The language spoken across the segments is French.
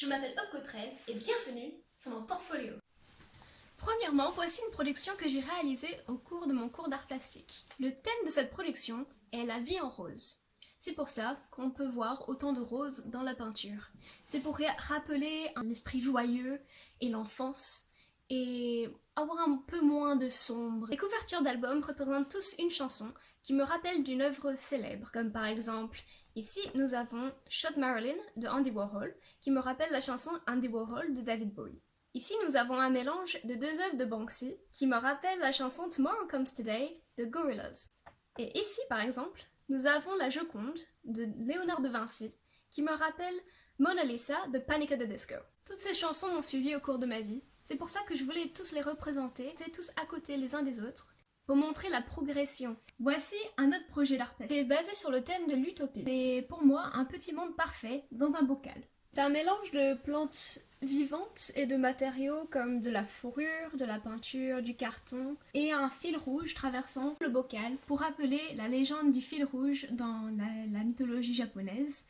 Je m'appelle Hope Cottrell et bienvenue sur mon portfolio. Premièrement, voici une production que j'ai réalisée au cours de mon cours d'art plastique. Le thème de cette production est la vie en rose. C'est pour ça qu'on peut voir autant de roses dans la peinture. C'est pour rappeler un esprit joyeux et l'enfance et avoir un peu moins de sombre. Les couvertures d'albums représentent tous une chanson qui me rappelle d'une œuvre célèbre, comme par exemple, ici nous avons Shot Marilyn de Andy Warhol, qui me rappelle la chanson Andy Warhol de David Bowie. Ici nous avons un mélange de deux œuvres de Banksy, qui me rappelle la chanson Tomorrow Comes Today de Gorillaz. Et ici par exemple, nous avons la Joconde de Léonard de Vinci, qui me rappelle Mona Lisa de Panic! At the Disco. Toutes ces chansons m'ont suivi au cours de ma vie, c'est pour ça que je voulais tous les représenter, tous à côté les uns des autres, pour montrer la progression. Voici un autre projet d'art plastique. C'est basé sur le thème de l'utopie. C'est pour moi un petit monde parfait dans un bocal. C'est un mélange de plantes vivantes et de matériaux comme de la fourrure, de la peinture, du carton et un fil rouge traversant le bocal pour rappeler la légende du fil rouge dans la mythologie japonaise.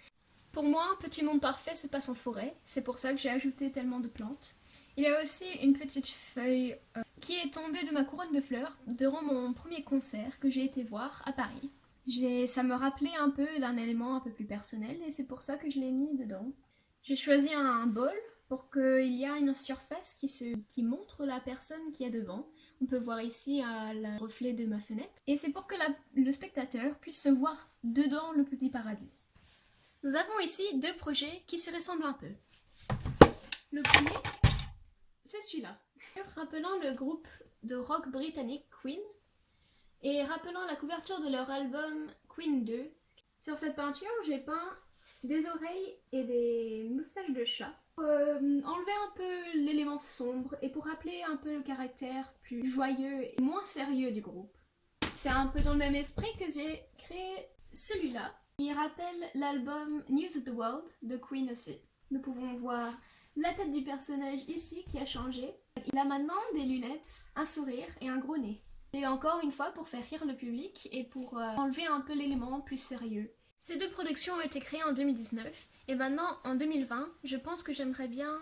Pour moi, un petit monde parfait se passe en forêt, c'est pour ça que j'ai ajouté tellement de plantes. Il y a aussi une petite feuille qui est tombée de ma couronne de fleurs durant mon premier concert que j'ai été voir à Paris. Ça me rappelait un peu d'un élément un peu plus personnel et c'est pour ça que je l'ai mis dedans. J'ai choisi un bol pour qu'il y ait une surface qui montre la personne qui est devant. On peut voir ici le reflet de ma fenêtre. Et c'est pour que le spectateur puisse se voir dedans le petit paradis. Nous avons ici deux projets qui se ressemblent un peu. Le premier, c'est celui-là. Rappelant le groupe de rock britannique Queen et rappelant la couverture de leur album Queen 2. Sur cette peinture, j'ai peint des oreilles et des moustaches de chat pour enlever un peu l'élément sombre et pour rappeler un peu le caractère plus joyeux et moins sérieux du groupe. C'est un peu dans le même esprit que j'ai créé celui-là. Il rappelle l'album News of the World de Queen aussi. Nous pouvons voir la tête du personnage ici qui a changé. Il a maintenant des lunettes, un sourire et un gros nez. C'est encore une fois pour faire rire le public et pour enlever un peu l'élément plus sérieux. Ces deux productions ont été créées en 2019 et maintenant en 2020, je pense que j'aimerais bien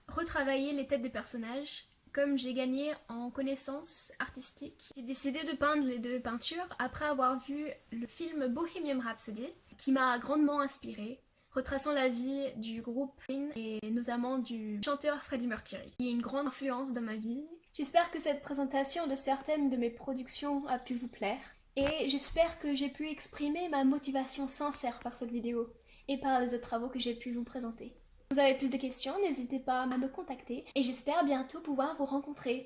retravailler les têtes des personnages. Comme j'ai gagné en connaissances artistiques, j'ai décidé de peindre les deux peintures après avoir vu le film Bohemian Rhapsody qui m'a grandement inspirée, retraçant la vie du groupe Queen et notamment du chanteur Freddie Mercury, qui a une grande influence dans ma vie. J'espère que cette présentation de certaines de mes productions a pu vous plaire et j'espère que j'ai pu exprimer ma motivation sincère par cette vidéo et par les autres travaux que j'ai pu vous présenter. Si vous avez plus de questions, n'hésitez pas à me contacter et j'espère bientôt pouvoir vous rencontrer.